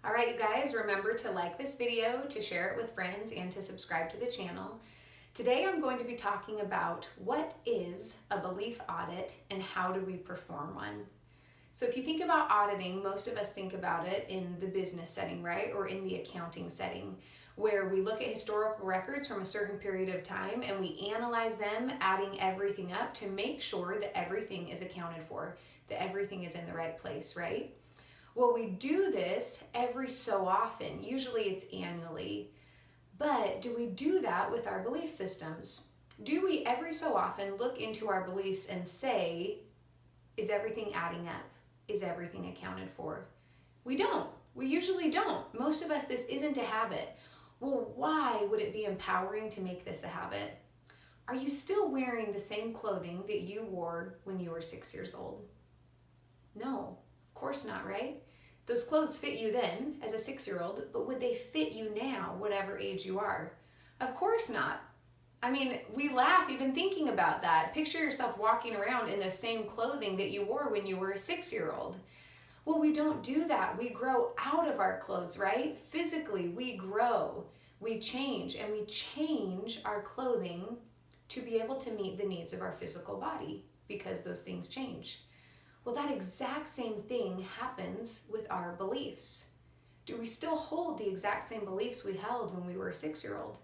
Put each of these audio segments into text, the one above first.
All right, you guys, remember to like this video, to share it with friends, and to subscribe to the channel. Today I'm going to be talking about what is a belief audit and how do we perform one. So if you think about auditing, most of us think about it in the business setting, right? Or in the accounting setting, where we look at historical records from a certain period of time and we analyze them, adding everything up to make sure that everything is accounted for, that everything is in the right place, right? Well, we do this every so often. Usually it's annually. But do we do that with our belief systems? Do we every so often look into our beliefs and say, is everything adding up? Is everything accounted for? We don't. We usually don't. Most of us, this isn't a habit. Well, why would it be empowering to make this a habit? Are you still wearing the same clothing that you wore when you were 6 years old? No, of course not, right? Those clothes fit you then as a 6-year-old, but would they fit you now, whatever age you are? Of course not. I mean, we laugh even thinking about that. Picture yourself walking around in the same clothing that you wore when you were a 6-year-old. Well, we don't do that. We grow out of our clothes, right? Physically, we grow, we change, and we change our clothing to be able to meet the needs of our physical body because those things change. Well, that exact same thing happens with our beliefs. Do we still hold the exact same beliefs we held when we were a 6-year-old?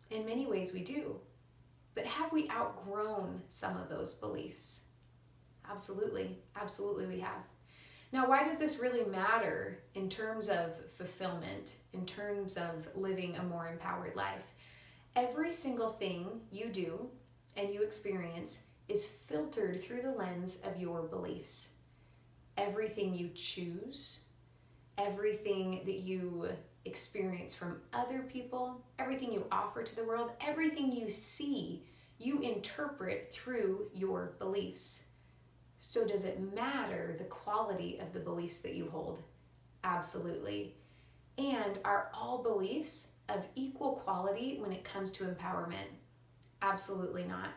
In many ways we do. But have we outgrown some of those beliefs? Absolutely. Absolutely we have. Now, why does this really matter in terms of fulfillment, in terms of living a more empowered life? Every single thing you do and you experience is filtered through the lens of your beliefs. Everything you choose, everything that you experience from other people, everything you offer to the world, everything you see, you interpret through your beliefs. So does it matter the quality of the beliefs that you hold? Absolutely. And are all beliefs of equal quality when it comes to empowerment? Absolutely not.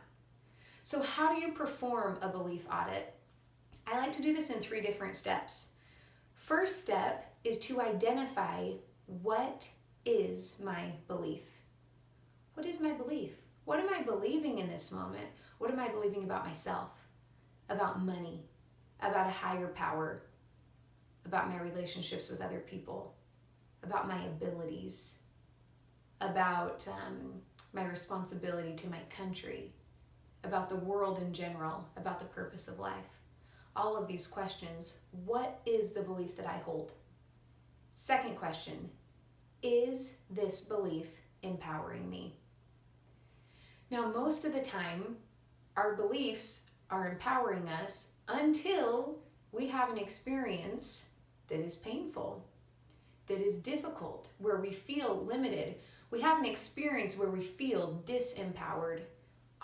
So how do you perform a belief audit? I like to do this in 3 different steps. First step is to identify what is my belief. What is my belief? What am I believing in this moment? What am I believing about myself? About money? About a higher power? About my relationships with other people? About my abilities? About my responsibility to my country? About the world in general, about the purpose of life. All of these questions, what is the belief that I hold? Second question, is this belief empowering me? Now, most of the time, our beliefs are empowering us until we have an experience that is painful, that is difficult, where we feel limited. We have an experience where we feel disempowered.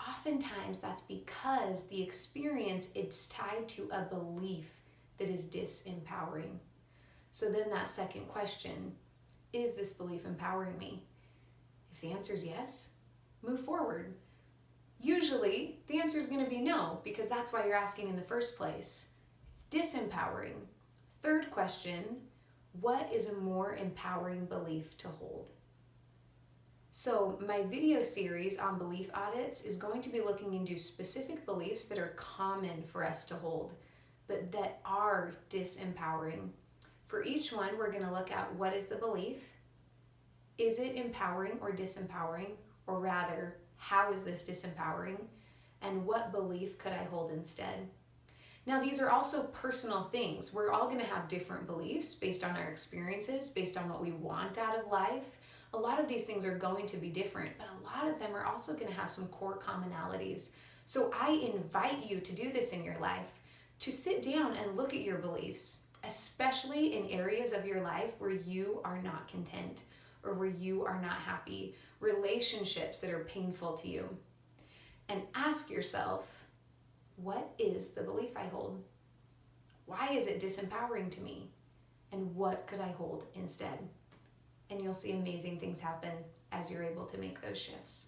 Oftentimes that's because the experience is tied to a belief that is disempowering. So then that second question, is this belief empowering me? If the answer is yes, move forward. Usually the answer is going to be no, because that's why you're asking in the first place. It's disempowering. Third question, what is a more empowering belief to hold? So my video series on belief audits is going to be looking into specific beliefs that are common for us to hold, but that are disempowering. For each one, we're going to look at what is the belief, is it empowering or disempowering, or rather, how is this disempowering, and what belief could I hold instead? Now, these are also personal things. We're all going to have different beliefs based on our experiences, based on what we want out of life. A lot of these things are going to be different, but a lot of them are also going to have some core commonalities. So I invite you to do this in your life, to sit down and look at your beliefs, especially in areas of your life where you are not content or where you are not happy, relationships that are painful to you. And ask yourself, what is the belief I hold? Why is it disempowering to me? And what could I hold instead? And you'll see amazing things happen as you're able to make those shifts.